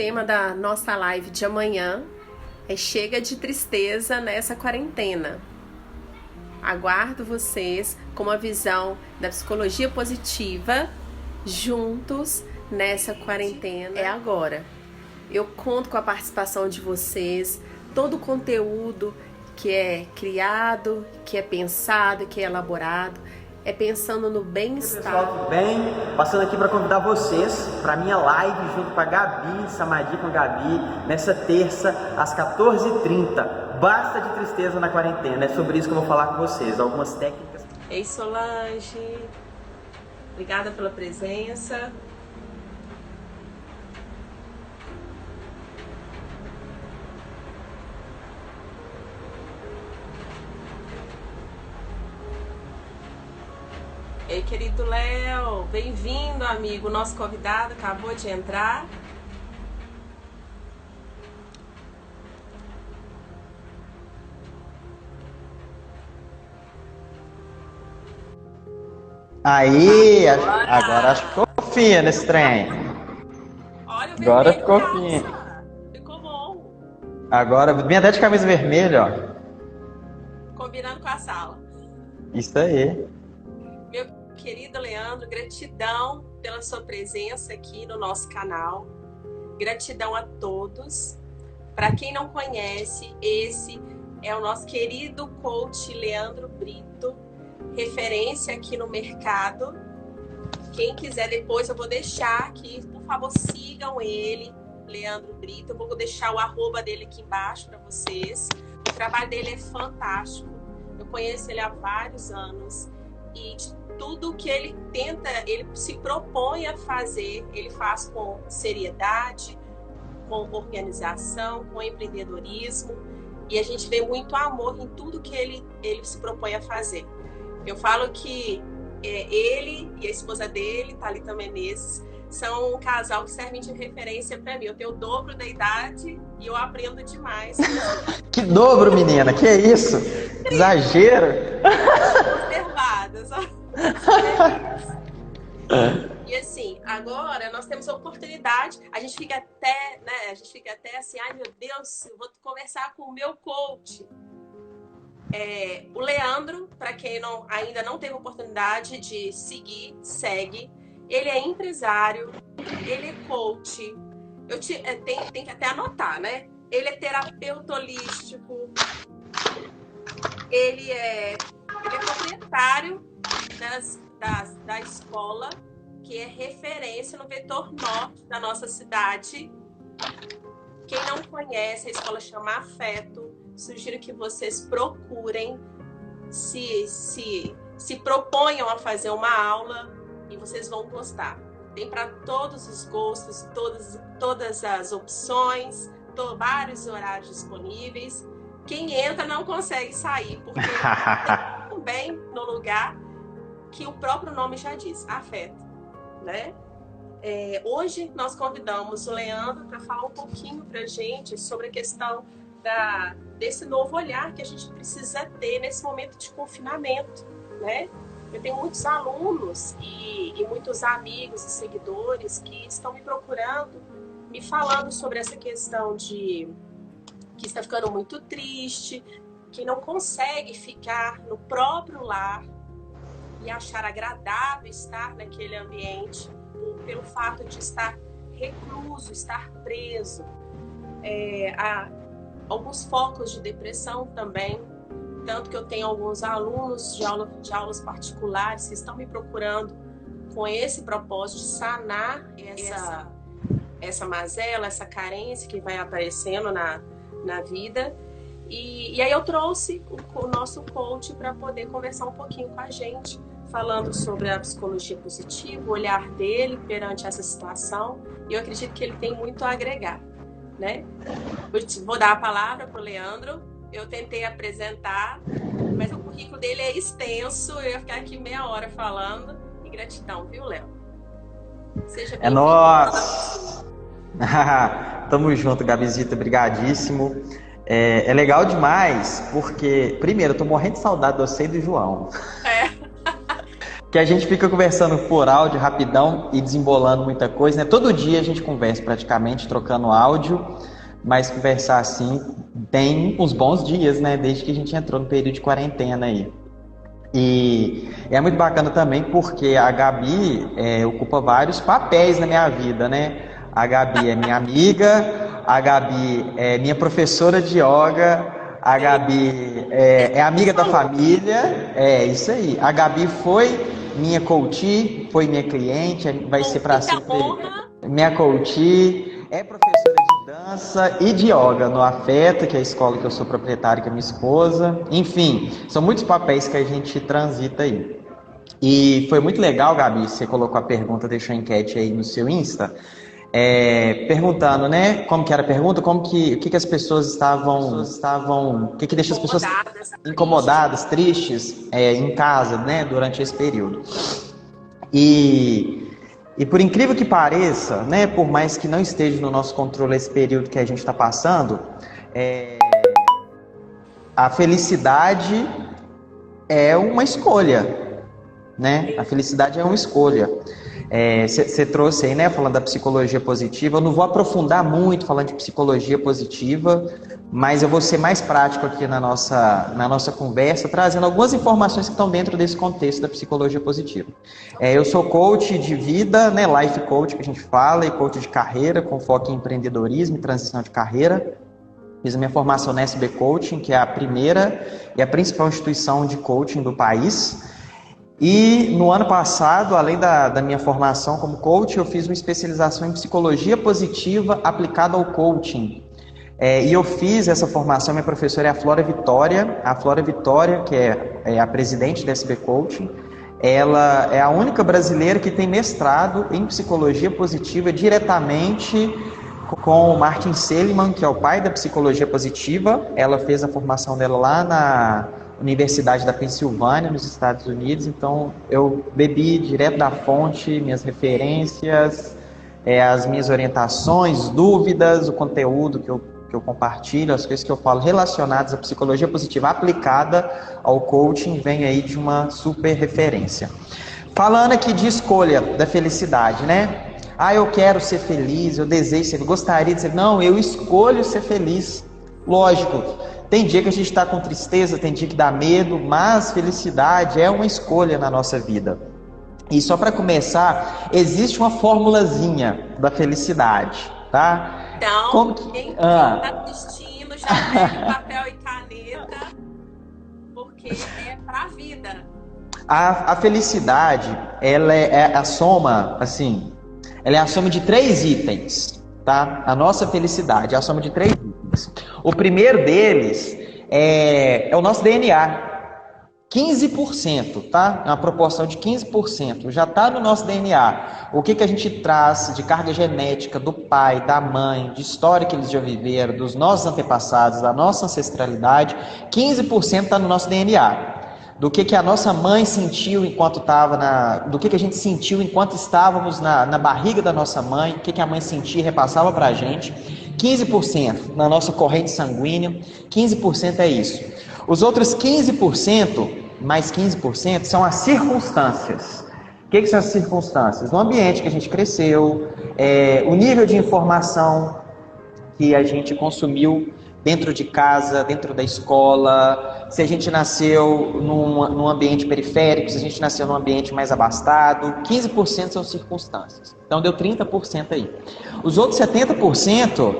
tema da nossa live de amanhã é chega de tristeza nessa quarentena. Aguardo vocês com uma visão da psicologia positiva juntos nessa quarentena. É agora. Eu conto com a participação de vocês, todo o conteúdo que é criado, que é pensado, que é elaborado, é pensando no bem-estar. Pessoal, tudo bem? Passando aqui para convidar vocês para minha live junto com a Gabi, Samadhi com a Gabi, nessa terça às 14h30. Basta de tristeza na quarentena, é sobre isso que eu vou falar com vocês, algumas técnicas. Ei Solange, obrigada pela presença. Ei, querido Léo, bem-vindo, amigo. Nosso convidado acabou de entrar. Aí, agora acho que ficou fino nesse trem. Olha o Agora vermelho, ficou calça. fino. Ficou bom. Agora, vem até de camisa vermelha, ó. Combinando com a sala. Isso aí. Meu querido Leandro, gratidão pela sua presença aqui no nosso canal. Gratidão a todos. Para quem não conhece, esse é o nosso querido coach Leandro Brito, referência aqui no mercado. Quem quiser depois eu vou deixar aqui, por favor, sigam ele, Leandro Brito. Eu vou deixar o arroba dele aqui embaixo para vocês. O trabalho dele é fantástico. Eu conheço ele há vários anos e de tudo que ele tenta, ele se propõe a fazer, ele faz com seriedade, com organização, com empreendedorismo, e a gente vê muito amor em tudo que ele se propõe a fazer. Eu falo que ele e a esposa dele, Thalita Menezes, são um casal que servem de referência para mim. Eu tenho o dobro da idade e eu aprendo demais. Que dobro, menina, que isso? Exagero. Observadas. E assim, agora nós temos a oportunidade, a gente fica até, né? A gente fica até assim, ai meu Deus, eu vou conversar com o meu coach. O Leandro, para quem ainda não teve oportunidade de seguir, segue. Ele é empresário, ele é coach. Tem que até anotar, né? Ele é terapeuta holístico. Ele é proprietário da escola, que é referência no vetor norte da nossa cidade. Quem não conhece, a escola chama Afeto. Sugiro que vocês procurem, se proponham a fazer uma aula e vocês vão gostar. Tem para todos os gostos, todas as opções, vários horários disponíveis. Quem entra não consegue sair, porque tem tão bem no lugar que o próprio nome já diz, Afeto, né? Hoje nós convidamos o Leandro para falar um pouquinho para a gente sobre a questão desse novo olhar que a gente precisa ter nesse momento de confinamento, né? Eu tenho muitos alunos e muitos amigos e seguidores que estão me procurando, me falando sobre essa questão de que está ficando muito triste, que não consegue ficar no próprio lar e achar agradável estar naquele ambiente pelo fato de estar recluso, estar preso. Há alguns focos de depressão também, tanto que eu tenho alguns alunos de aulas particulares que estão me procurando com esse propósito de sanar essa mazela, essa carência que vai aparecendo na vida. E aí eu trouxe o nosso coach para poder conversar um pouquinho com a gente, falando sobre a psicologia positiva, o olhar dele perante essa situação. E eu acredito que ele tem muito a agregar, né? Vou dar a palavra para o Leandro. Eu tentei apresentar, mas o currículo dele é extenso. Eu ia ficar aqui meia hora falando. E gratidão, viu, Léo? Seja bem-vindo. É nóis! Tamo junto, Gabizita. Brigadíssimo. É legal demais, porque, primeiro, eu tô morrendo de saudade de você e do João. que a gente fica conversando por áudio rapidão e desembolando muita coisa, né? Todo dia a gente conversa praticamente, trocando áudio, mas conversar assim tem uns bons dias, né? Desde que a gente entrou no período de quarentena aí. E é muito bacana também porque a Gabi ocupa vários papéis na minha vida, né? A Gabi é minha amiga, a Gabi é minha professora de yoga, a Gabi é amiga da família, é isso aí. A Gabi foi minha coach, foi minha cliente, vai ser para sempre minha coach, é professora de dança e de yoga no Afeta, que é a escola que eu sou proprietário com a minha esposa. Enfim, são muitos papéis que a gente transita aí. E foi muito legal, Gabi, você colocou a pergunta, deixou a enquete aí no seu Insta, perguntando, né, como que era a pergunta, o que as pessoas estavam, o que deixa as pessoas incomodadas, tristes, em casa, né, durante esse período. E por incrível que pareça, né, por mais que não esteja no nosso controle esse período que a gente está passando, a felicidade é uma escolha, né? A felicidade é uma escolha. Você trouxe aí, né, falando da psicologia positiva. Eu não vou aprofundar muito falando de psicologia positiva, mas eu vou ser mais prático aqui na nossa conversa, trazendo algumas informações que estão dentro desse contexto da psicologia positiva. Eu sou coach de vida, né, life coach que a gente fala, e coach de carreira, com foco em empreendedorismo e transição de carreira. Fiz a minha formação na SB Coaching, que é a primeira e a principal instituição de coaching do país. E no ano passado, além da minha formação como coach, eu fiz uma especialização em psicologia positiva aplicada ao coaching. E eu fiz essa formação, minha professora é a Flora Vitória. A Flora Vitória, que é a presidente da SB Coaching, ela é a única brasileira que tem mestrado em psicologia positiva diretamente com o Martin Seligman, que é o pai da psicologia positiva. Ela fez a formação dela lá na Universidade da Pensilvânia, nos Estados Unidos. Então eu bebi direto da fonte, minhas referências, as minhas orientações, dúvidas, o conteúdo que eu compartilho, as coisas que eu falo relacionadas à psicologia positiva aplicada ao coaching, vem aí de uma super referência. Falando aqui de escolha da felicidade, né? Eu quero ser feliz, eu desejo ser feliz, gostaria de ser... Não, eu escolho ser feliz. Lógico, tem dia que a gente está com tristeza, tem dia que dá medo, mas felicidade é uma escolha na nossa vida. E só para começar, existe uma formulazinha da felicidade, tá? Então, quem está assistindo já pega papel e caneta, porque é para a vida. A felicidade, ela é a soma, assim, ela é a soma de 3 itens, tá? A nossa felicidade é a soma de 3 itens. O primeiro deles é o nosso DNA. 15%, tá? É uma proporção de 15%. Já está no nosso DNA. O que a gente traz de carga genética do pai, da mãe, de história que eles já viveram, dos nossos antepassados, da nossa ancestralidade, 15% está no nosso DNA. Do que a nossa mãe sentiu enquanto estava do que a gente sentiu enquanto estávamos na barriga da nossa mãe, o que a mãe sentia e repassava para a gente. 15% na nossa corrente sanguínea, 15% é isso. Os outros 15%, mais 15%, são as circunstâncias. O que são as circunstâncias? No ambiente que a gente cresceu, o nível de informação que a gente consumiu dentro de casa, dentro da escola, se a gente nasceu num ambiente periférico, se a gente nasceu num ambiente mais abastado, 15% são circunstâncias. Então deu 30% aí. Os outros 70%,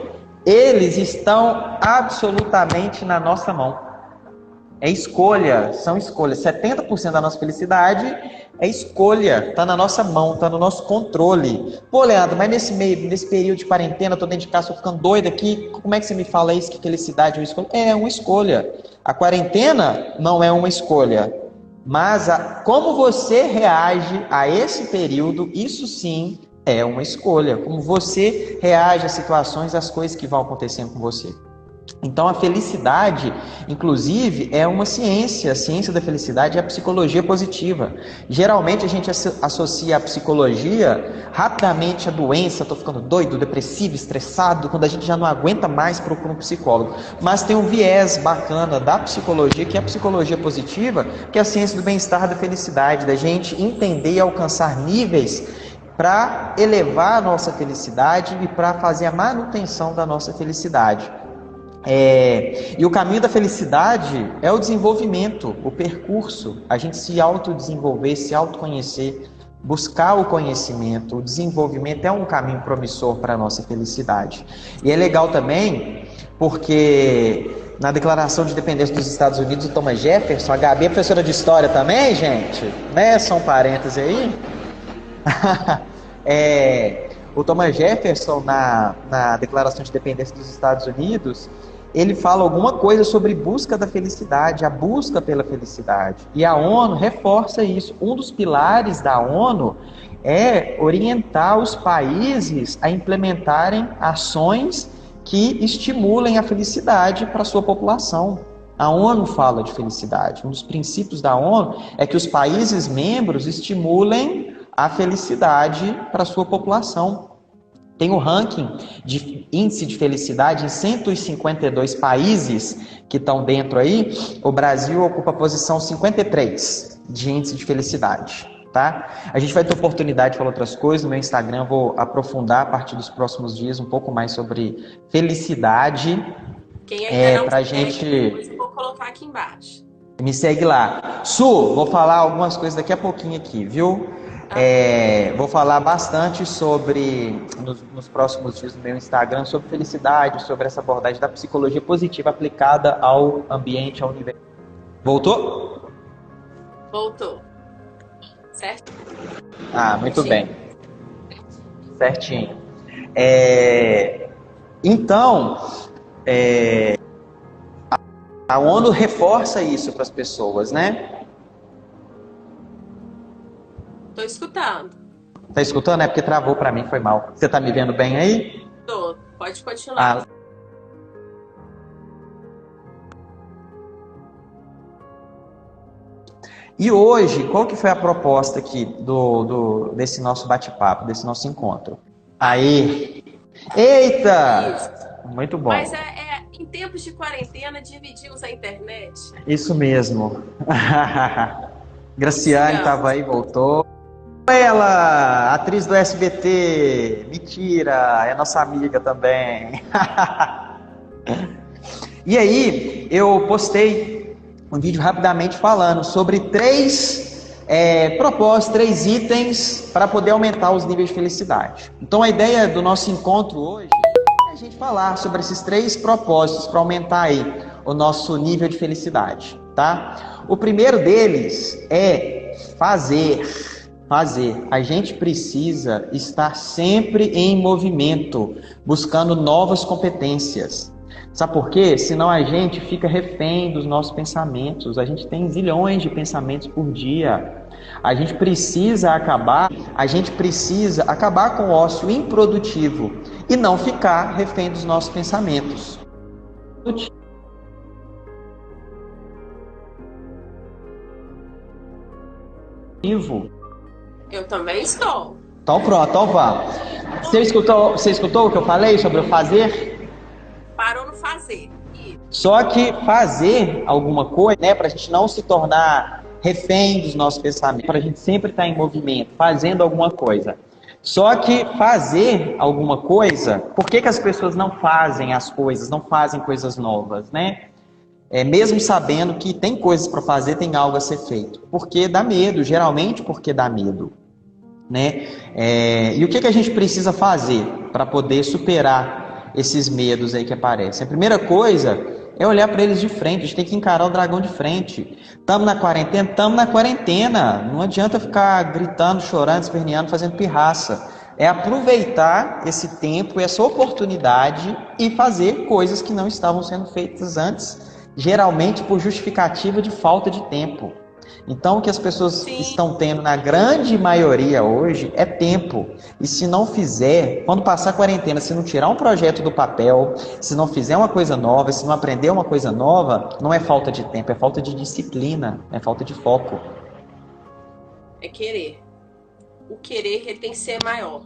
eles estão absolutamente na nossa mão. É escolha, são escolhas. 70% da nossa felicidade é escolha, está na nossa mão, está no nosso controle. Pô, Leandro, mas nesse período de quarentena, estou dentro de casa, estou ficando doido aqui, como é que você me fala isso, que felicidade é uma escolha? É uma escolha. A quarentena não é uma escolha, mas como você reage a esse período, isso sim é uma escolha. Como você reage às situações, às coisas que vão acontecendo com você. Então, a felicidade, inclusive, é uma ciência. A ciência da felicidade é a psicologia positiva. Geralmente, a gente associa a psicologia rapidamente à doença. Estou ficando doido, depressivo, estressado, quando a gente já não aguenta mais, procura um psicólogo. Mas tem um viés bacana da psicologia, que é a psicologia positiva, que é a ciência do bem-estar, da felicidade, da gente entender e alcançar níveis para elevar a nossa felicidade e para fazer a manutenção da nossa felicidade. E o caminho da felicidade é o desenvolvimento, o percurso, a gente se autodesenvolver, se autoconhecer, buscar o conhecimento. O desenvolvimento é um caminho promissor para a nossa felicidade. E é legal também porque na Declaração de Independência dos Estados Unidos, o Thomas Jefferson, a Gabi é professora de História também, gente, né? Só um parêntese aí. O Thomas Jefferson, na Declaração de Independência dos Estados Unidos, ele fala alguma coisa sobre busca da felicidade, a busca pela felicidade. E a ONU reforça isso. Um dos pilares da ONU é orientar os países a implementarem ações que estimulem a felicidade para a sua população. A ONU fala de felicidade. Um dos princípios da ONU é que os países membros estimulem a felicidade para a sua população. Tem o ranking de índice de felicidade em 152 países que estão dentro aí. O Brasil ocupa a posição 53 de índice de felicidade, tá? A gente vai ter oportunidade de falar outras coisas. No meu Instagram eu vou aprofundar a partir dos próximos dias um pouco mais sobre felicidade. Quem ainda não pra segue, gente... depois eu vou colocar aqui embaixo. Me segue lá. Su, vou falar algumas coisas daqui a pouquinho aqui, viu? Vou falar bastante sobre, nos próximos dias no meu Instagram, sobre felicidade, sobre essa abordagem da psicologia positiva aplicada ao ambiente, ao universo. Voltou? Voltou. Certo? Muito bem. Certinho. Então, a ONU reforça isso para as pessoas, né? Tô escutando. Tá escutando? É porque travou para mim, foi mal. Você tá me vendo bem aí? Tô. Pode continuar. E hoje, qual que foi a proposta aqui desse nosso bate-papo, desse nosso encontro? Aí! Eita! Isso. Muito bom. Mas em tempos de quarentena, dividimos a internet. Isso mesmo. Graciane estava aí, voltou. Ela, atriz do SBT. Mentira, é nossa amiga também. E aí, eu postei um vídeo rapidamente falando sobre 3 propósitos, 3 itens para poder aumentar os níveis de felicidade. Então, a ideia do nosso encontro hoje é a gente falar sobre esses 3 propósitos para aumentar aí o nosso nível de felicidade, tá? O primeiro deles é fazer. A gente precisa estar sempre em movimento, buscando novas competências. Sabe por quê? Senão a gente fica refém dos nossos pensamentos. A gente tem zilhões de pensamentos por dia. A gente precisa acabar com o ócio improdutivo e não ficar refém dos nossos pensamentos. Eu também estou. Então pronto, então vamos. Você escutou o que eu falei sobre o fazer? Parou no fazer. Só que fazer alguma coisa, né, para a gente não se tornar refém dos nossos pensamentos, para a gente sempre estar em movimento, fazendo alguma coisa. Só que fazer alguma coisa, por que as pessoas não fazem as coisas, não fazem coisas novas, né? Mesmo sabendo que tem coisas para fazer, tem algo a ser feito. Porque dá medo, geralmente porque dá medo, né? E o que a gente precisa fazer para poder superar esses medos aí que aparecem? A primeira coisa é olhar para eles de frente, a gente tem que encarar o dragão de frente. Estamos na quarentena? Estamos na quarentena. Não adianta ficar gritando, chorando, esperneando, fazendo pirraça. É aproveitar esse tempo, essa oportunidade e fazer coisas que não estavam sendo feitas antes, geralmente por justificativa de falta de tempo. Então, o que as pessoas Sim. estão tendo, na grande maioria hoje, é tempo. E se não fizer, quando passar a quarentena, se não tirar um projeto do papel, se não fizer uma coisa nova, se não aprender uma coisa nova, não é falta de tempo, é falta de disciplina, é falta de foco. É querer. O querer, ele tem que ser maior.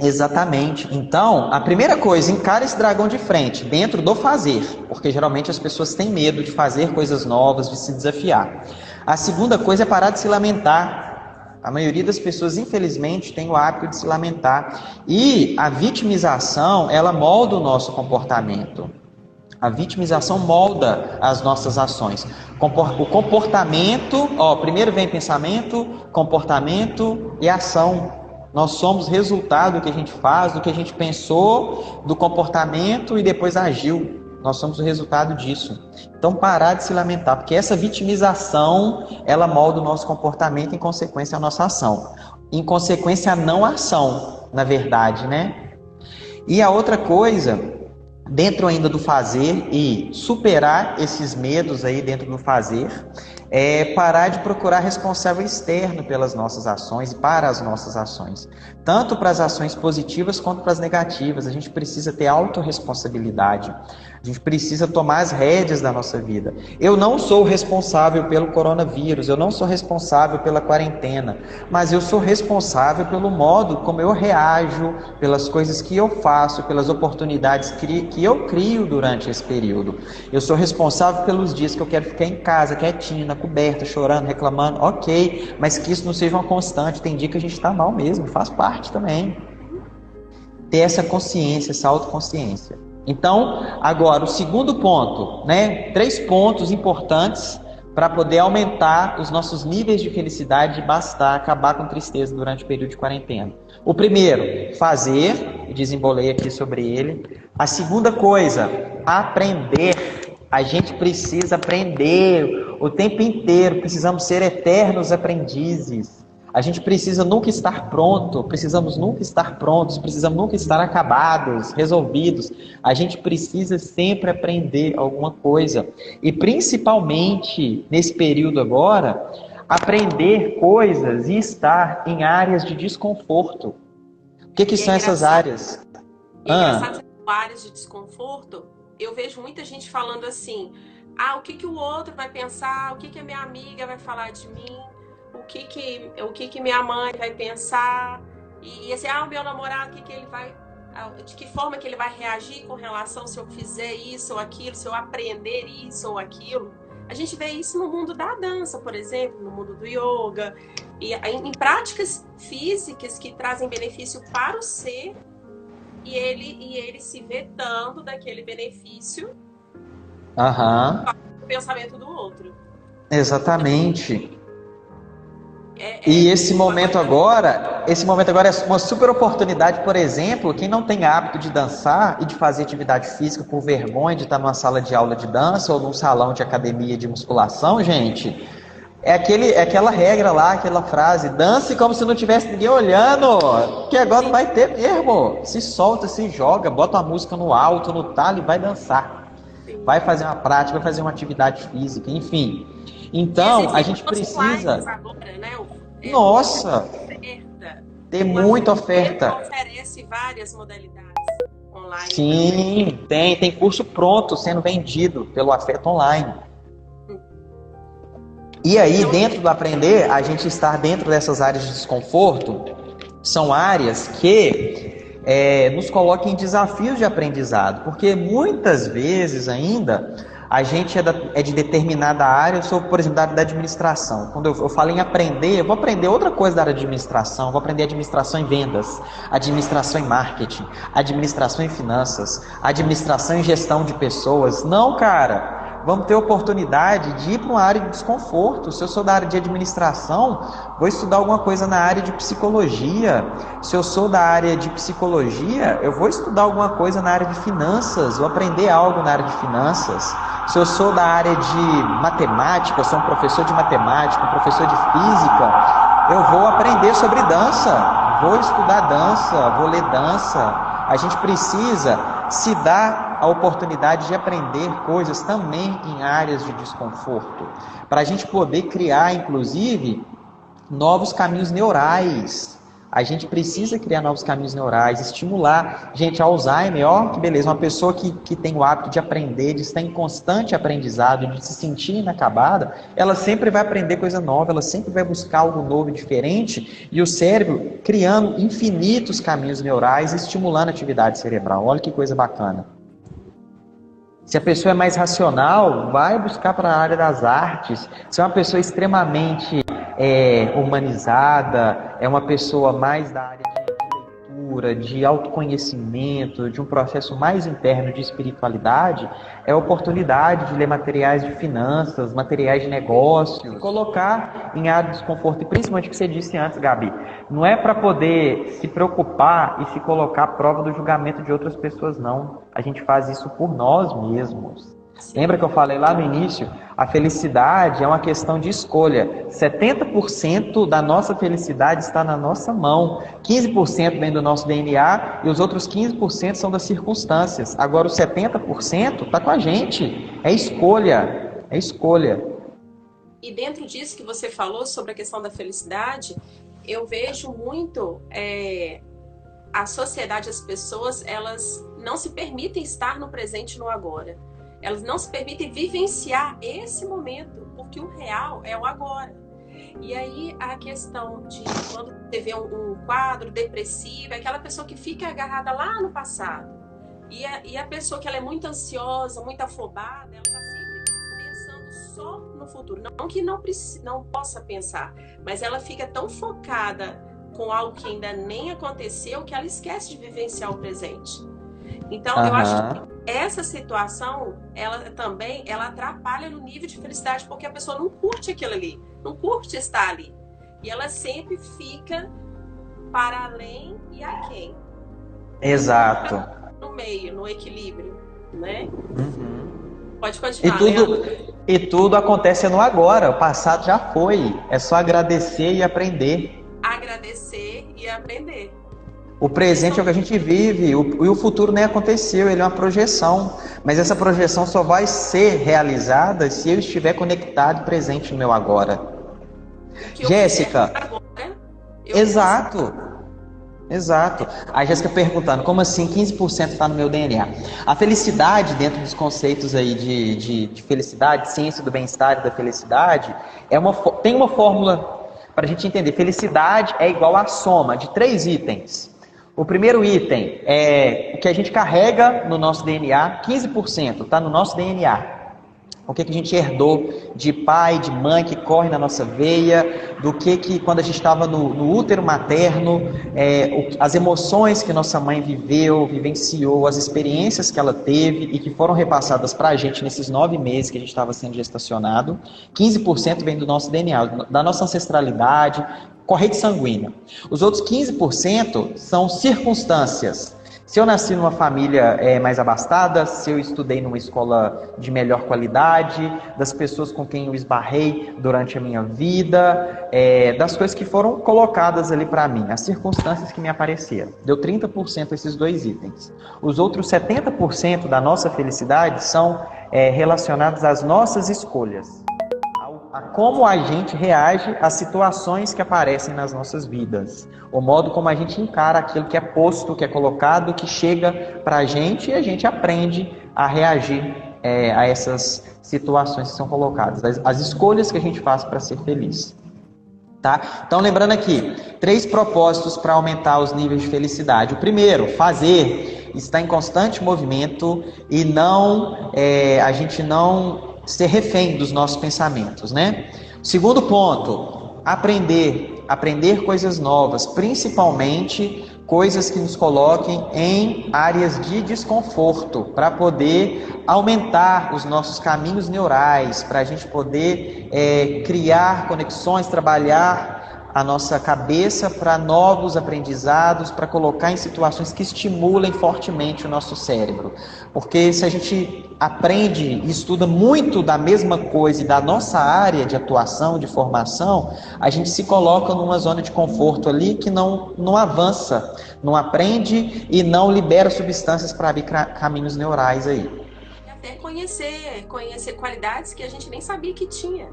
Exatamente. Então, a primeira coisa, encara esse dragão de frente, dentro do fazer, porque geralmente as pessoas têm medo de fazer coisas novas, de se desafiar. A segunda coisa é parar de se lamentar. A maioria das pessoas, infelizmente, tem o hábito de se lamentar. E a vitimização, ela molda o nosso comportamento. A vitimização molda as nossas ações. O comportamento, primeiro vem pensamento, comportamento e ação. Nós somos resultado do que a gente faz, do que a gente pensou, do comportamento e depois agiu. Nós somos o resultado disso. Então, parar de se lamentar, porque essa vitimização, ela molda o nosso comportamento, em consequência, a nossa ação. Em consequência, a não ação, na verdade, né? E a outra coisa, dentro ainda do fazer e superar esses medos aí dentro do fazer, é parar de procurar responsável externo pelas nossas ações e para as nossas ações. Tanto para as ações positivas quanto para as negativas. A gente precisa ter autorresponsabilidade. A gente precisa tomar as rédeas da nossa vida. Eu não sou responsável pelo coronavírus, eu não sou responsável pela quarentena, mas eu sou responsável pelo modo como eu reajo, pelas coisas que eu faço, pelas oportunidades que eu crio durante esse período. Eu sou responsável pelos dias que eu quero ficar em casa, quietinho, na coberta, chorando, reclamando, ok, mas que isso não seja uma constante. Tem dia que a gente está mal mesmo, faz parte também. Ter essa consciência, essa autoconsciência. Então, agora, o segundo ponto, né? 3 pontos importantes para poder aumentar os nossos níveis de felicidade e bastar acabar com tristeza durante o período de quarentena. O primeiro, fazer, desembolei aqui sobre ele. A segunda coisa, aprender. A gente precisa aprender o tempo inteiro, precisamos ser eternos aprendizes. A gente precisa nunca estar pronto, precisamos nunca estar prontos, precisamos nunca estar acabados, resolvidos. A gente precisa sempre aprender alguma coisa. E principalmente nesse período agora, aprender coisas e estar em áreas de desconforto. O que são essas áreas? Engraçado, áreas de desconforto, eu vejo muita gente falando assim, o que o outro vai pensar, o que a minha amiga vai falar de mim, o que minha mãe vai pensar, e assim, o meu namorado, o que ele vai, de que forma que ele vai reagir com relação se eu fizer isso ou aquilo, se eu aprender isso ou aquilo. A gente vê isso no mundo da dança, por exemplo, no mundo do yoga, e em práticas físicas que trazem benefício para o ser, e ele se vetando daquele benefício do pensamento do outro. Exatamente. E esse momento agora é uma super oportunidade, por exemplo, quem não tem hábito de dançar e de fazer atividade física por vergonha de estar numa sala de aula de dança ou num salão de academia de musculação, gente, é aquela regra lá, aquela frase, dance como se não tivesse ninguém olhando, que agora não vai ter mesmo. Se solta, se joga, bota a música no alto, no talo e vai dançar. Vai fazer uma prática, vai fazer uma atividade física, enfim. Então, a gente precisa... Agora, né? Nossa! Tem muita oferta. Oferece várias modalidades online. Sim, tem curso pronto sendo vendido pelo Afeto Online. E aí, dentro do aprender, a gente estar dentro dessas áreas de desconforto, são áreas que nos colocam em desafios de aprendizado, porque muitas vezes ainda a gente é de determinada área. Eu sou, por exemplo, da área da administração. Quando eu falo em aprender, eu vou aprender outra coisa da área de administração. Eu vou aprender administração em vendas, administração em marketing, administração em finanças, administração em gestão de pessoas. Não, cara. Vamos ter oportunidade de ir para uma área de desconforto. Se eu sou da área de administração, vou estudar alguma coisa na área de psicologia. Se eu sou da área de psicologia, eu vou estudar alguma coisa na área de finanças, vou aprender algo na área de finanças. Se eu sou da área de matemática, eu sou um professor de matemática, um professor de física, eu vou aprender sobre dança, vou estudar dança, vou ler dança. A gente precisa se dá a oportunidade de aprender coisas também em áreas de desconforto, para a gente poder criar, inclusive, novos caminhos neurais. A gente precisa criar novos caminhos neurais, estimular. Gente, Alzheimer, ó, que beleza, uma pessoa que tem o hábito de aprender, de estar em constante aprendizado, de se sentir inacabada, ela sempre vai aprender coisa nova, ela sempre vai buscar algo novo e diferente, e o cérebro criando infinitos caminhos neurais, estimulando a atividade cerebral. Olha que coisa bacana. Se a pessoa é mais racional, vai buscar para a área das artes. Se é uma pessoa extremamente humanizada, é uma pessoa mais da área de leitura, de autoconhecimento, de um processo mais interno de espiritualidade, é a oportunidade de ler materiais de finanças, materiais de negócios, colocar em área de desconforto, e principalmente o que você disse antes, Gabi, não é para poder se preocupar e se colocar à prova do julgamento de outras pessoas, não. A gente faz isso por nós mesmos. Lembra que eu falei lá no início? A felicidade é uma questão de escolha. 70% da nossa felicidade está na nossa mão. 15% vem do nosso DNA e os outros 15% são das circunstâncias. Agora, os 70% está com a gente. É escolha. É escolha. E dentro disso que você falou sobre a questão da felicidade, eu vejo muito a sociedade, as pessoas, elas não se permitem estar no presente e no agora. Elas não se permitem vivenciar esse momento, porque o real é o agora. E aí a questão de quando você vê um quadro depressivo, é aquela pessoa que fica agarrada lá no passado. E a pessoa que ela é muito ansiosa, muito afobada, ela está sempre pensando só no futuro. Não que não possa pensar, mas ela fica tão focada com algo que ainda nem aconteceu que ela esquece de vivenciar o presente. Então, eu acho que essa situação, ela atrapalha no nível de felicidade, porque a pessoa não curte aquilo ali, não curte estar ali. E ela sempre fica para além e aquém. Exato. No meio, no equilíbrio, né? Pode E continuar, tudo acontece no agora, o passado já foi. É só agradecer e aprender. Agradecer e aprender. O presente é o que a gente vive, e o futuro nem aconteceu, ele é uma projeção. Mas essa projeção só vai ser realizada se eu estiver conectado e presente no meu agora. Jéssica, exato. A Jéssica perguntando, como assim 15% está no meu DNA? A felicidade, dentro dos conceitos aí de felicidade, ciência do bem-estar e da felicidade, tem uma fórmula para a gente entender. Felicidade é igual à soma de 3 itens. O primeiro item é o que a gente carrega no nosso DNA, 15% está no nosso DNA. O que a gente herdou de pai, de mãe, que corre na nossa veia, do que quando a gente estava no útero materno, as emoções que nossa mãe vivenciou, as experiências que ela teve e que foram repassadas para a gente nesses 9 meses que a gente estava sendo gestacionado. 15% vem do nosso DNA, da nossa ancestralidade, corrente sanguínea. Os outros 15% são circunstâncias. Se eu nasci numa família mais abastada, se eu estudei numa escola de melhor qualidade, das pessoas com quem eu esbarrei durante a minha vida, das coisas que foram colocadas ali para mim, as circunstâncias que me apareceram. Deu 30% esses 2 itens. Os outros 70% da nossa felicidade são relacionados às nossas escolhas. A como a gente reage às situações que aparecem nas nossas vidas, o modo como a gente encara aquilo que é posto, que é colocado, que chega para a gente, e a gente aprende a reagir a essas situações que são colocadas, as escolhas que a gente faz para ser feliz. Tá? Então, lembrando aqui, 3 propósitos para aumentar os níveis de felicidade. O primeiro, fazer, estar em constante movimento e a gente não ser refém dos nossos pensamentos, né? Segundo ponto, aprender coisas novas, principalmente coisas que nos coloquem em áreas de desconforto, para poder aumentar os nossos caminhos neurais, para a gente poder criar conexões, trabalhar a nossa cabeça para novos aprendizados, para colocar em situações que estimulem fortemente o nosso cérebro. Porque se a gente aprende e estuda muito da mesma coisa e da nossa área de atuação, de formação, a gente se coloca numa zona de conforto ali que não avança, não aprende e não libera substâncias para abrir caminhos neurais aí. E até conhecer qualidades que a gente nem sabia que tinha.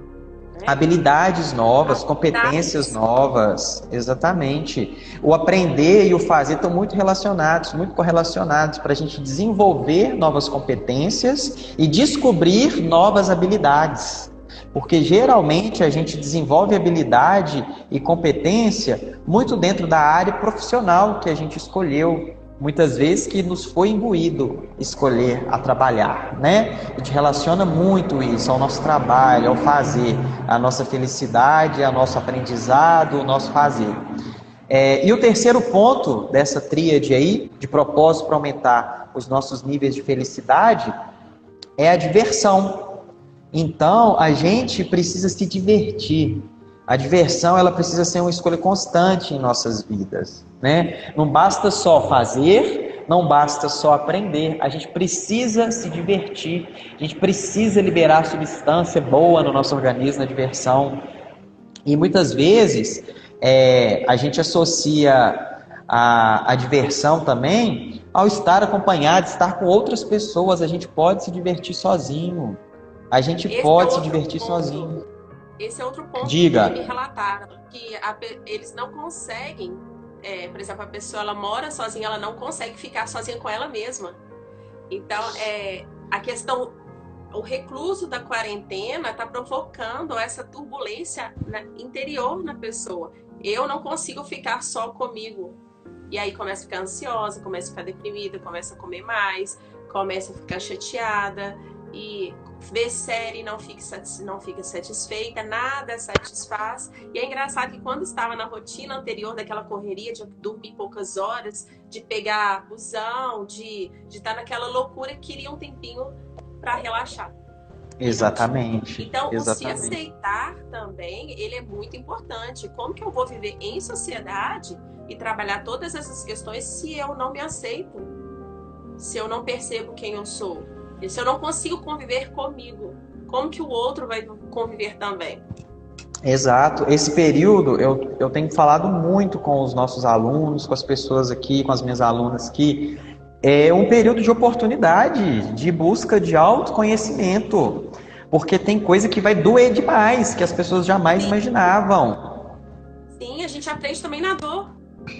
Habilidades novas, competências novas, exatamente. O aprender e o fazer estão muito relacionados, muito correlacionados para a gente desenvolver novas competências e descobrir novas habilidades. Porque geralmente a gente desenvolve habilidade e competência muito dentro da área profissional que a gente escolheu. Muitas vezes que nos foi imbuído escolher a trabalhar, né? A gente relaciona muito isso ao nosso trabalho, ao fazer, à nossa felicidade, ao nosso aprendizado, ao nosso fazer. E o terceiro ponto dessa tríade aí, de propósito para aumentar os nossos níveis de felicidade, é a diversão. Então, a gente precisa se divertir. A diversão, ela precisa ser uma escolha constante em nossas vidas, né? Não basta só fazer, não basta só aprender. A gente precisa se divertir. A gente precisa liberar substância boa no nosso organismo, na diversão. E muitas vezes, a gente associa a diversão também ao estar acompanhado, estar com outras pessoas. A gente pode se divertir sozinho. A gente pode se divertir sozinho. Esse é outro ponto Diga. que me relataram, que eles não conseguem, por exemplo, a pessoa ela mora sozinha, ela não consegue ficar sozinha com ela mesma. Então, a questão, o recluso da quarentena está provocando essa turbulência interior na pessoa. Eu não consigo ficar só comigo. E aí começa a ficar ansiosa, começa a ficar deprimida, começa a comer mais, começa a ficar chateada e ver série não fica satisfeita, nada satisfaz. E é engraçado que quando estava na rotina anterior daquela correria de dormir poucas horas, de pegar busão, de estar naquela loucura, queria um tempinho para relaxar. Exatamente. Então, exatamente. O se aceitar também, ele é muito importante. Como que eu vou viver em sociedade e trabalhar todas essas questões se eu não me aceito? Se eu não percebo quem eu sou? E se eu não consigo conviver comigo, como que o outro vai conviver também? Exato. Esse período eu tenho falado muito com os nossos alunos, com as pessoas aqui, com as minhas alunas, que é um período de oportunidade, de busca de autoconhecimento, porque tem coisa que vai doer demais, que as pessoas jamais imaginavam. Sim, a gente aprende também na dor.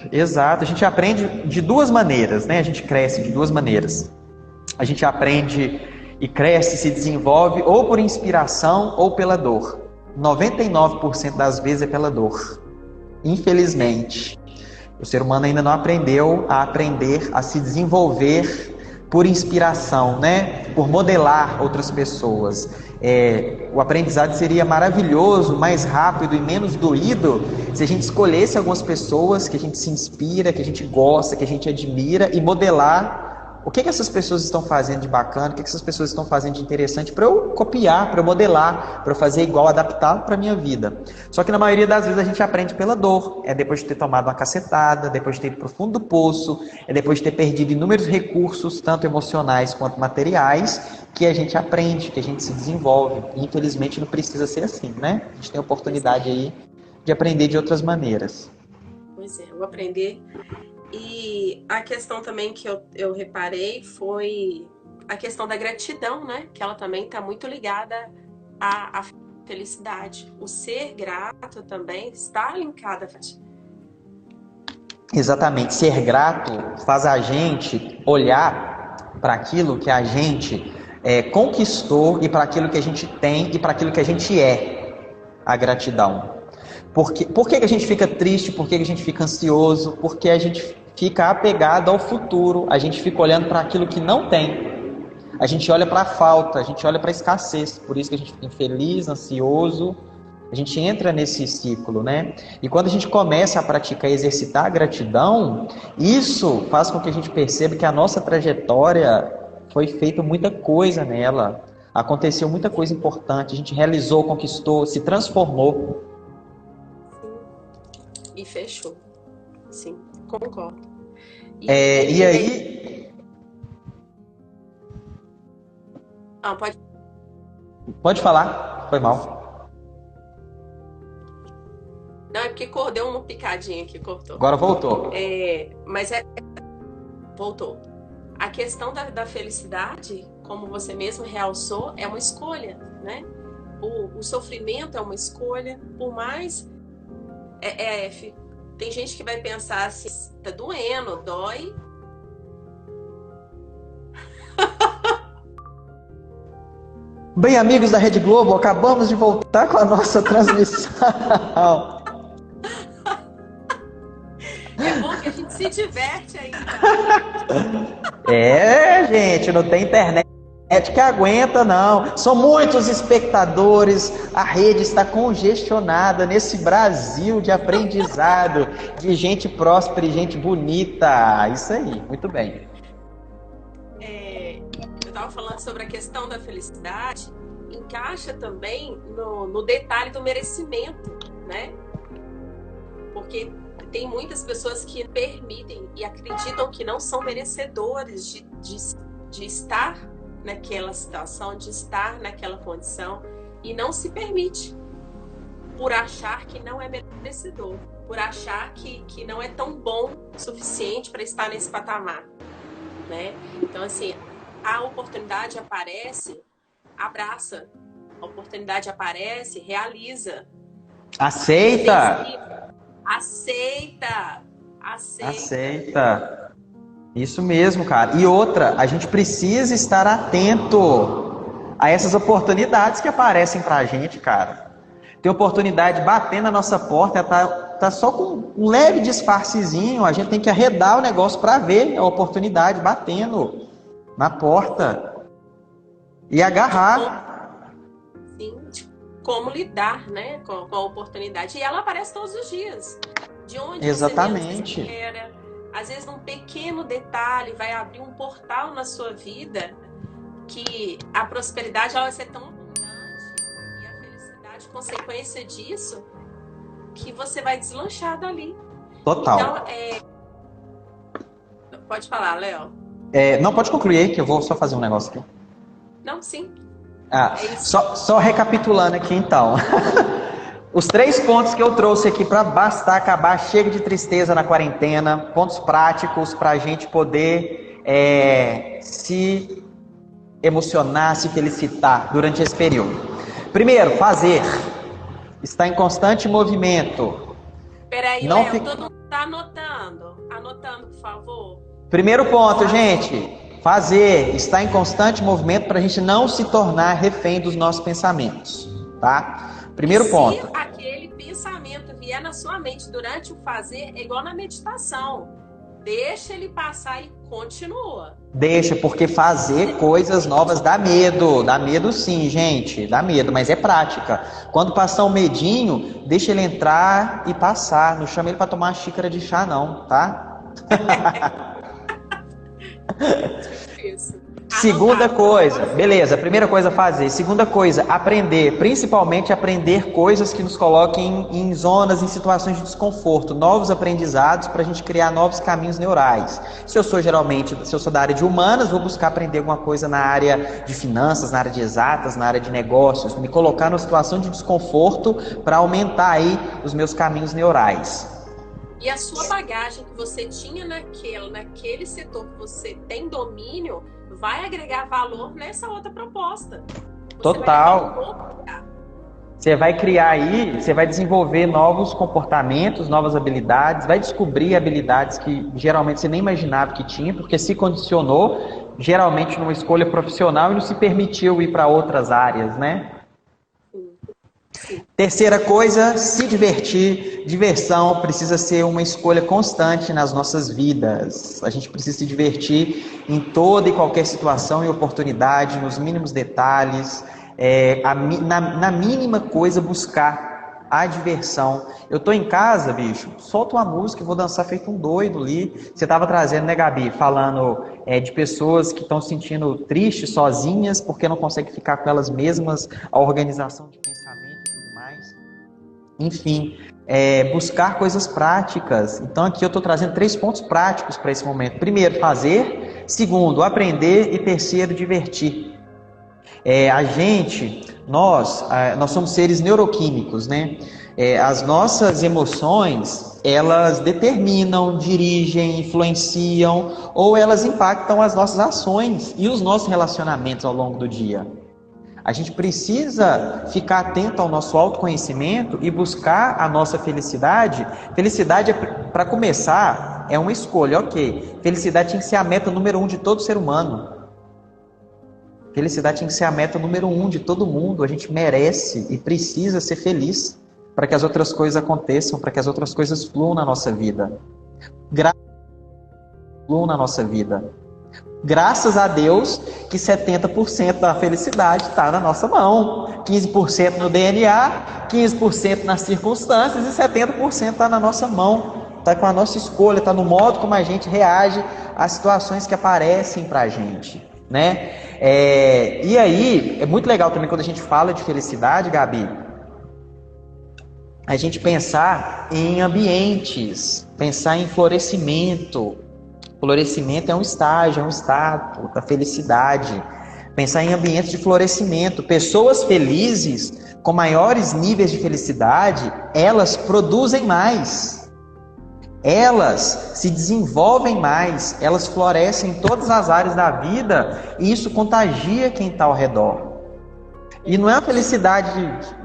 Exato. A gente aprende de duas maneiras, né? A gente cresce de duas maneiras. A gente aprende e cresce, se desenvolve ou por inspiração ou pela dor. 99% das vezes é pela dor. Infelizmente. O ser humano ainda não aprendeu a aprender a se desenvolver por inspiração, né? Por modelar outras pessoas. O aprendizado seria maravilhoso, mais rápido e menos doído se a gente escolhesse algumas pessoas que a gente se inspira, que a gente gosta, que a gente admira e modelar o que essas pessoas estão fazendo de bacana, o que essas pessoas estão fazendo de interessante para eu copiar, para eu modelar, para eu fazer igual, adaptar para a minha vida. Só que na maioria das vezes a gente aprende pela dor. É depois de ter tomado uma cacetada, depois de ter ido para o fundo do poço, é depois de ter perdido inúmeros recursos, tanto emocionais quanto materiais, que a gente aprende, que a gente se desenvolve. E, infelizmente não precisa ser assim, né? A gente tem a oportunidade aí de aprender de outras maneiras. Pois é, eu vou aprender. E a questão também que eu reparei foi a questão da gratidão, né? Que ela também está muito ligada à felicidade. O ser grato também está linkado à felicidade. Exatamente. Ser grato faz a gente olhar para aquilo que a gente conquistou e para aquilo que a gente tem e para aquilo que a gente é. A gratidão. Por que a gente fica triste? Por que a gente fica ansioso? Porque a gente fica apegado ao futuro. A gente fica olhando para aquilo que não tem. A gente olha para a falta, a gente olha para a escassez. Por isso que a gente fica infeliz, ansioso. A gente entra nesse ciclo, né? E quando a gente começa a praticar e exercitar a gratidão, isso faz com que a gente perceba que a nossa trajetória foi feita muita coisa nela. Aconteceu muita coisa importante. A gente realizou, conquistou, se transformou. E fechou. Sim, concordo. E aí... Ah, pode... Pode falar, foi mal. Não, é porque deu uma picadinha aqui, cortou. Agora voltou. Voltou. A questão da felicidade, como você mesmo realçou, é uma escolha, né? O sofrimento é uma escolha, por mais... tem gente que vai pensar assim, tá doendo, dói. Bem, amigos da Rede Globo, acabamos de voltar com a nossa transmissão. É bom que a gente se diverte ainda. Gente, não tem internet que aguenta, não. São muitos espectadores, a rede está congestionada nesse Brasil de aprendizado, de gente próspera e gente bonita. Isso aí, muito bem. Eu estava falando sobre a questão da felicidade, encaixa também no detalhe do merecimento, né? Porque tem muitas pessoas que permitem e acreditam que não são merecedores de estar naquela situação, de estar naquela condição, e não se permite, por achar que não é merecedor, por achar que não é tão bom o suficiente para estar nesse patamar, né? Então, assim, a oportunidade aparece, abraça. A oportunidade aparece, realiza. Aceita! Aceita. Isso mesmo, cara. E outra, a gente precisa estar atento a essas oportunidades que aparecem pra gente, cara. Tem oportunidade batendo na nossa porta, tá só com um leve disfarcezinho, a gente tem que arredar o negócio pra ver a oportunidade batendo na porta e agarrar. Sim, como lidar, né, com a oportunidade. E ela aparece todos os dias. De onde Exatamente. Você espera. Às vezes, um pequeno detalhe vai abrir um portal na sua vida que a prosperidade ela vai ser tão abundante e a felicidade, consequência disso, que você vai deslanchar dali. Total. Então, pode falar, Léo. Não, pode concluir, que eu vou só fazer um negócio aqui. Não, sim. Só recapitulando aqui, então. Os 3 pontos que eu trouxe aqui para bastar acabar, chega de tristeza na quarentena, pontos práticos para a gente poder se emocionar, se felicitar durante esse período. Primeiro, fazer. Está em constante movimento. Peraí, Léo, todo mundo está anotando. Anotando, por favor. Primeiro ponto, gente. Fazer. Está em constante movimento para a gente não se tornar refém dos nossos pensamentos. Tá? Primeiro ponto. Se aquele pensamento vier na sua mente durante o fazer, é igual na meditação. Deixa ele passar e continua. Deixa, porque fazer coisas novas dá medo. Dá medo sim, gente. Dá medo, mas é prática. Quando passar um medinho, deixa ele entrar e passar. Não chama ele para tomar uma xícara de chá, não, tá? Isso. Segunda coisa, beleza, primeira coisa fazer. Segunda coisa, aprender, principalmente aprender coisas que nos coloquem em zonas, em situações de desconforto, novos aprendizados para a gente criar novos caminhos neurais. Se eu sou da área de humanas, vou buscar aprender alguma coisa na área de finanças, na área de exatas, na área de negócios, me colocar numa situação de desconforto para aumentar aí os meus caminhos neurais. E a sua bagagem que você tinha naquele setor que você tem domínio, vai agregar valor nessa outra proposta. Total. Você vai criar aí, você vai desenvolver novos comportamentos, novas habilidades, vai descobrir habilidades que geralmente você nem imaginava que tinha, porque se condicionou, geralmente numa escolha profissional e não se permitiu ir para outras áreas, né? Terceira coisa, se divertir. Diversão precisa ser uma escolha constante nas nossas vidas. A gente precisa se divertir em toda e qualquer situação e oportunidade, nos mínimos detalhes, na mínima coisa buscar a diversão. Eu tô em casa, bicho, solto uma música e vou dançar feito um doido ali. Você tava trazendo, né, Gabi, falando de pessoas que estão se sentindo tristes, sozinhas, porque não conseguem ficar com elas mesmas, a organização de pensamento e tudo mais. Enfim, buscar coisas práticas. Então aqui eu estou trazendo 3 pontos práticos para esse momento. Primeiro, fazer. Segundo, aprender. E terceiro, divertir. Nós somos seres neuroquímicos, né? As nossas emoções, elas determinam, dirigem, influenciam, ou elas impactam as nossas ações e os nossos relacionamentos ao longo do dia. A gente precisa ficar atento ao nosso autoconhecimento e buscar a nossa felicidade. Felicidade, para começar, é uma escolha, ok. Felicidade tem que ser a meta número 1 de todo ser humano. Felicidade tem que ser a meta número 1 de todo mundo. A gente merece e precisa ser feliz para que as outras coisas aconteçam, para que as outras coisas fluam na nossa vida. Graças a Deus que 70% da felicidade está na nossa mão. 15% no DNA, 15% nas circunstâncias e 70% está na nossa mão. Está com a nossa escolha, está no modo como a gente reage às situações que aparecem para a gente, né? E aí, é muito legal também quando a gente fala de felicidade, Gabi, a gente pensar em ambientes, pensar em florescimento. Florescimento é um estágio, é um estado da felicidade. Pensar em ambientes de florescimento. Pessoas felizes, com maiores níveis de felicidade, elas produzem mais. Elas se desenvolvem mais, elas florescem em todas as áreas da vida e isso contagia quem está ao redor. E não é uma felicidade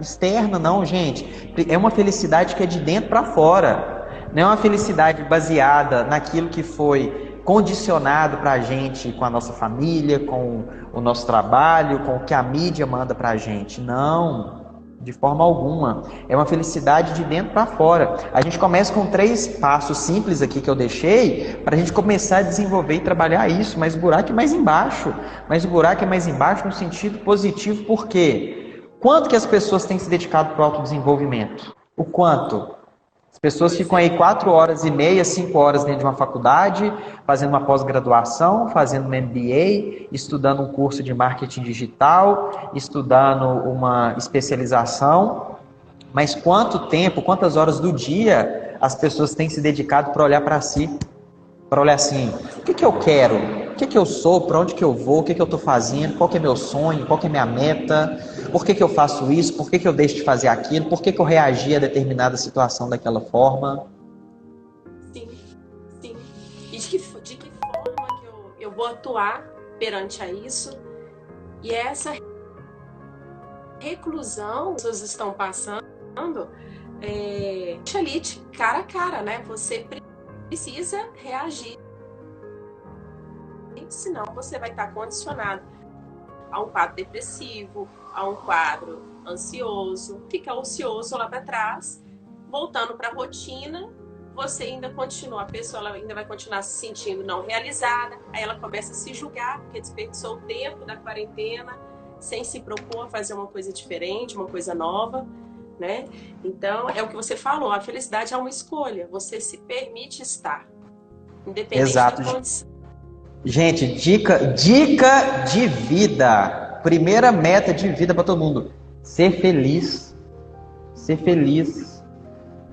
externa, não, gente. É uma felicidade que é de dentro para fora. Não é uma felicidade baseada naquilo que foi condicionado para a gente com a nossa família, com o nosso trabalho, com o que a mídia manda para a gente. Não, de forma alguma. É uma felicidade de dentro para fora. A gente começa com 3 passos simples aqui que eu deixei para a gente começar a desenvolver e trabalhar isso, mas o buraco é mais embaixo. Mas o buraco é mais embaixo no sentido positivo, por quê? Quanto que as pessoas têm se dedicado para o autodesenvolvimento? O quanto? As pessoas ficam aí 4 horas e meia, 5 horas dentro de uma faculdade, fazendo uma pós-graduação, fazendo um MBA, estudando um curso de marketing digital, estudando uma especialização. Mas quanto tempo, quantas horas do dia as pessoas têm se dedicado para olhar para si? Para olhar assim, o que eu quero? O que eu sou? Para onde que eu vou? O que eu estou fazendo? Qual que é meu sonho? Qual que é minha meta? Por que eu faço isso? Por que eu deixo de fazer aquilo? Por que eu reagi a determinada situação daquela forma? Sim, sim. E de que forma que eu vou atuar perante a isso? E essa reclusão que vocês estão passando, deixa ali de cara a cara, né? Você precisa reagir. Senão você vai estar condicionado a um quadro depressivo, a um quadro ansioso, fica ocioso lá para trás, voltando para a rotina, você ainda continua, a pessoa ela ainda vai continuar se sentindo não realizada, aí ela começa a se julgar, porque desperdiçou o tempo da quarentena, sem se propor a fazer uma coisa diferente, uma coisa nova, né? Então, é o que você falou, a felicidade é uma escolha, você se permite estar, independente da condição. Gente, dica de vida. Primeira meta de vida para todo mundo. Ser feliz. Ser feliz.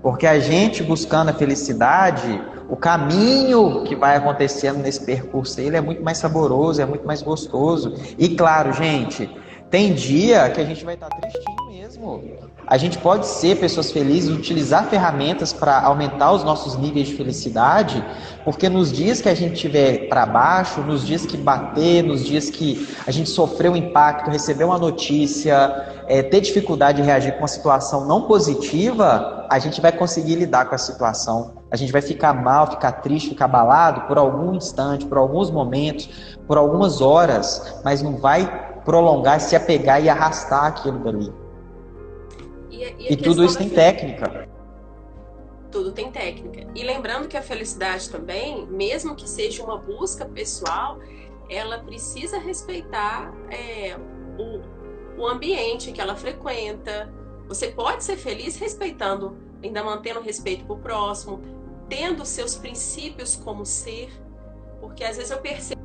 Porque a gente buscando a felicidade, o caminho que vai acontecendo nesse percurso ele é muito mais saboroso, é muito mais gostoso. E claro, gente, tem dia que a gente vai estar tristinho mesmo. A gente pode ser pessoas felizes, utilizar ferramentas para aumentar os nossos níveis de felicidade, porque nos dias que a gente estiver para baixo, nos dias que bater, nos dias que a gente sofreu um impacto, recebeu uma notícia, ter dificuldade de reagir com uma situação não positiva, a gente vai conseguir lidar com a situação. A gente vai ficar mal, ficar triste, ficar abalado por algum instante, por alguns momentos, por algumas horas, mas não vai prolongar, se apegar e arrastar aquilo dali. E tudo isso tem técnica. Tudo tem técnica. E lembrando que a felicidade também, mesmo que seja uma busca pessoal, ela precisa respeitar o ambiente que ela frequenta. Você pode ser feliz respeitando, ainda mantendo respeito pro próximo, tendo seus princípios como ser, porque às vezes eu percebo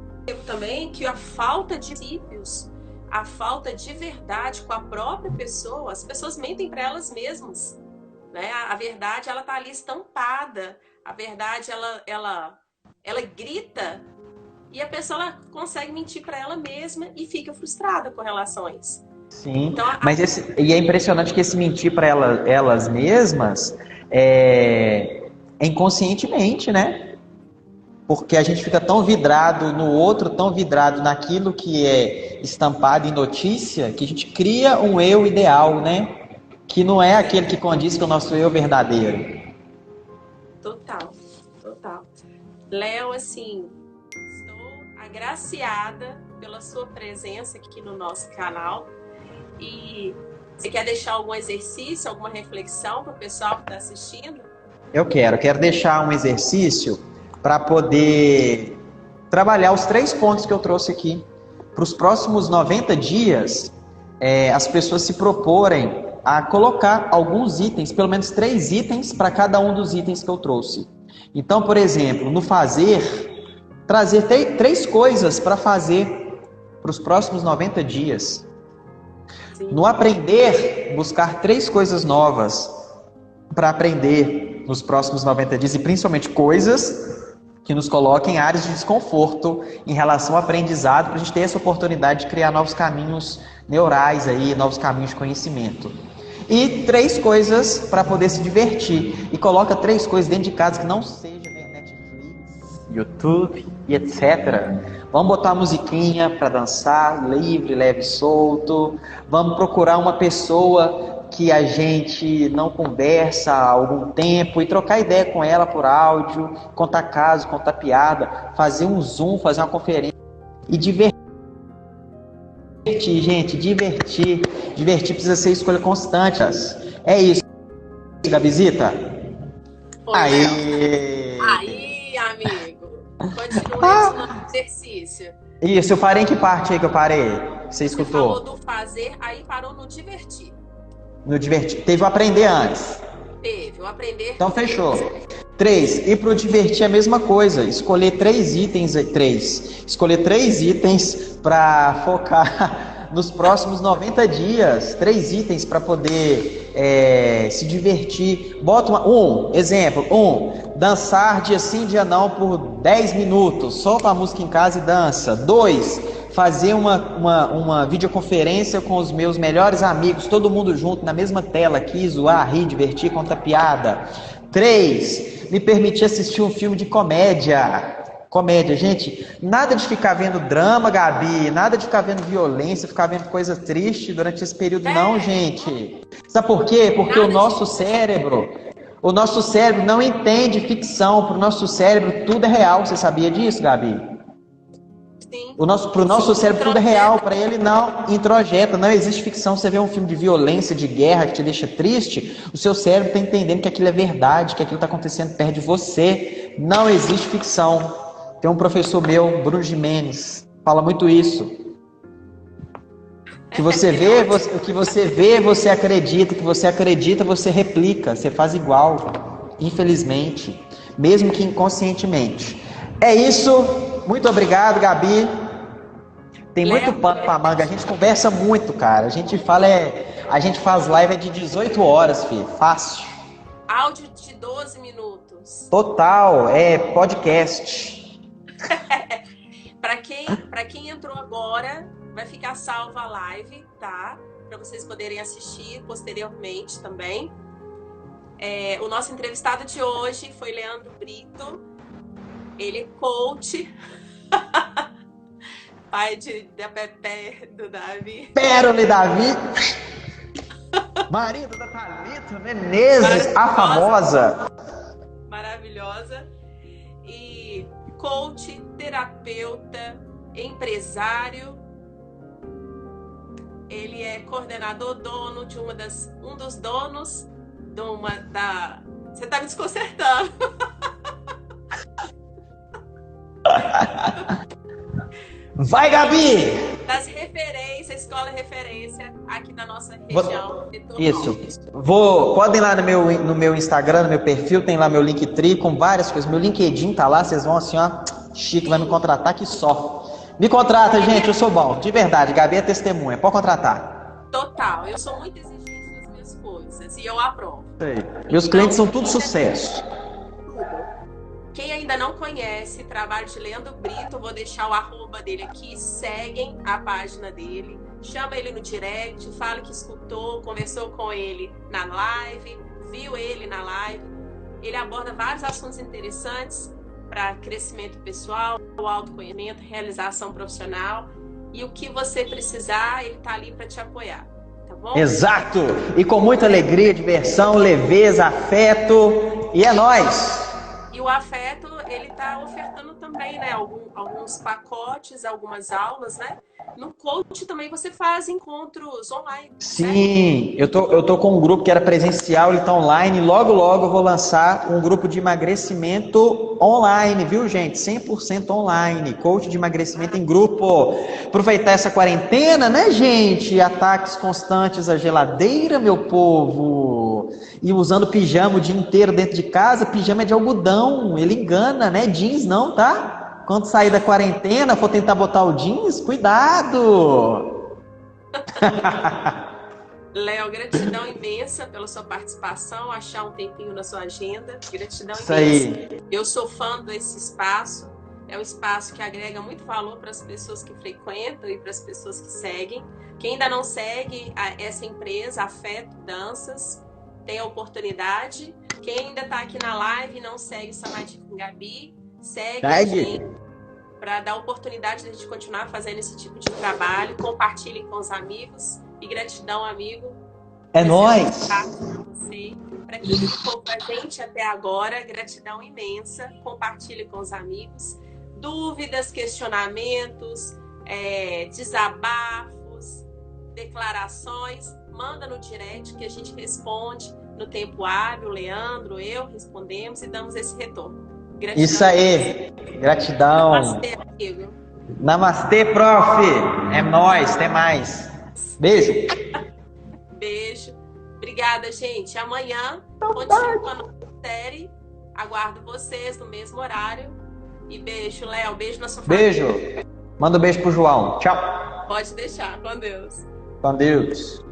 também que a falta de princípios, a falta de verdade com a própria pessoa, as pessoas mentem para elas mesmas. né? A verdade, ela tá ali estampada. A verdade, ela grita e a pessoa ela consegue mentir para ela mesma e fica frustrada com relação a isso. Sim, Então, e é impressionante que esse mentir para elas mesmas é inconscientemente, né? Porque a gente fica tão vidrado no outro, tão vidrado naquilo que é estampado em notícia, que a gente cria um eu ideal, né? Que não é aquele que condiz com o nosso eu verdadeiro. Total. Léo, assim, estou agraciada pela sua presença aqui no nosso canal. E você quer deixar algum exercício, alguma reflexão para o pessoal que está assistindo? Eu quero deixar um exercício para poder trabalhar os 3 pontos que eu trouxe aqui. Para os próximos 90 dias, as pessoas se proporem a colocar alguns itens, pelo menos 3 itens para cada um dos itens que eu trouxe. Então, por exemplo, no fazer, trazer 3 coisas para fazer para os próximos 90 dias. Sim. No aprender, buscar 3 coisas novas para aprender nos próximos 90 dias, e principalmente coisas que nos coloquem em áreas de desconforto em relação ao aprendizado, para a gente ter essa oportunidade de criar novos caminhos neurais aí, novos caminhos de conhecimento. E 3 coisas para poder se divertir. E coloca 3 coisas dentro de casa que não seja Netflix, YouTube e etc. Vamos botar uma musiquinha para dançar, livre, leve e solto. Vamos procurar uma pessoa que a gente não conversa há algum tempo e trocar ideia com ela por áudio, contar caso, contar piada, fazer um Zoom, fazer uma conferência e divertir, gente, divertir precisa ser escolha constante. É isso, Gabizita? Aí, amigo, continua esse exercício. Isso, eu parei em que parte aí que eu parei? Você escutou? Você falou do fazer, aí parou no divertir. No divertir. Teve o aprender antes. Teve, o aprender. Então fechou. 3. E pro divertir é a mesma coisa. Escolher 3 itens. Escolher 3 itens para focar nos próximos 90 dias. 3 itens para poder se divertir. Bota exemplo. Dançar dia sim, dia não por 10 minutos. Solta a música em casa e dança. 2. Fazer uma videoconferência com os meus melhores amigos, todo mundo junto na mesma tela aqui, zoar, rir, divertir, contar piada. 3. Me permitir assistir um filme de comédia. Comédia, gente, nada de ficar vendo drama, Gabi, nada de ficar vendo violência, ficar vendo coisa triste durante esse período, não, gente. Sabe por quê? Porque o nosso cérebro não entende ficção. Para o nosso cérebro tudo é real. Você sabia disso, Gabi? Para o nosso cérebro tudo é real, para ele não introjeta, não existe ficção. Você vê um filme de violência, de guerra que te deixa triste, o seu cérebro está entendendo que aquilo é verdade, que aquilo está acontecendo perto de você. Não existe ficção. Tem um professor meu, Bruno Gimenez, fala muito isso. O que você vê, você acredita. O que você acredita, você replica, você faz igual. Infelizmente, mesmo que inconscientemente. É isso. Muito obrigado, Gabi. Tem muito pano pra manga. A gente conversa muito, cara. A gente faz live de 18 horas, filho. Fácil. Áudio de 12 minutos. Total. É podcast. Para quem entrou agora, vai ficar salva a live, tá? Para vocês poderem assistir posteriormente também. O nosso entrevistado de hoje foi Leandro Brito. Ele é coach. Pai da Pepe, do Davi. Pérola e Davi. Marido da Thalita Menezes, a famosa. Maravilhosa. E coach, terapeuta, empresário. Ele é coordenador, dono de um dos donos de Você tá me desconcertando. Vai, Gabi! Das referências, escola referência aqui da nossa região. Isso. Podem ir lá no meu Instagram, no meu perfil, tem lá meu Linktree com várias coisas. Meu LinkedIn tá lá, vocês vão assim, ó, chique, vai me contratar que só. Me contrata, gente, eu sou bom. De verdade, Gabi é testemunha, pode contratar. Total, eu sou muito exigente nas minhas coisas. coisas e eu aprovo. Meus clientes são tudo sucesso. Quem ainda não conhece o trabalho de Leandro Brito, eu vou deixar o arroba dele aqui, seguem a página dele, chama ele no direct, fala que escutou, conversou com ele na live, viu ele na live. Ele aborda vários assuntos interessantes para crescimento pessoal, autoconhecimento, realização profissional, e o que você precisar, ele está ali para te apoiar, tá bom? Exato! E com muita alegria, diversão, leveza, afeto, e é nóis! E o afeto, ele está ofertando também, né, alguns pacotes, algumas aulas, né? No coach também você faz encontros online. Sim, eu tô com um grupo que era presencial, ele tá online. Logo, logo eu vou lançar um grupo de emagrecimento online, viu, gente? 100% online, coach de emagrecimento em grupo. Aproveitar essa quarentena, né, gente? Ataques constantes à geladeira, meu povo. E usando pijama o dia inteiro dentro de casa. Pijama é de algodão, ele engana, né? Jeans não, tá? Quando sair da quarentena, for tentar botar o jeans, cuidado! Léo, gratidão imensa pela sua participação, achar um tempinho na sua agenda. Gratidão Isso imensa. aí. Eu sou fã desse espaço. É um espaço que agrega muito valor para as pessoas que frequentam e para as pessoas que seguem. Quem ainda não segue essa empresa, Afeto Danças, tem a oportunidade. Quem ainda está aqui na live e não segue o Samadhi com Gabi, segue a gente para dar oportunidade de a gente continuar fazendo esse tipo de trabalho. Compartilhe com os amigos. E gratidão, amigo. É nóis! Para quem ficou com a gente até agora, gratidão imensa. Compartilhe com os amigos. Dúvidas, questionamentos, desabafos, declarações, manda no direct que a gente responde no tempo hábil. Leandro, eu respondemos e damos esse retorno. Gratidão. Isso aí, gratidão. Namastê, amigo. Namastê, prof. É nóis, até mais. Beijo. Beijo. Obrigada, gente. Amanhã continua a nossa série. Aguardo vocês no mesmo horário. E beijo, Léo. Beijo na sua família. Beijo. Manda um beijo pro João. Tchau. Pode deixar. Com Deus. Com Deus.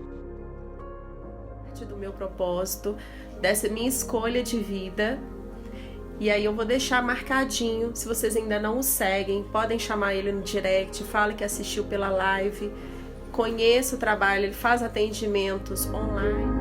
Do meu propósito, dessa minha escolha de vida. E aí eu vou deixar marcadinho. Se vocês ainda não o seguem, podem chamar ele no direct. Fala que assistiu pela live. Conheça o trabalho. Ele faz atendimentos online.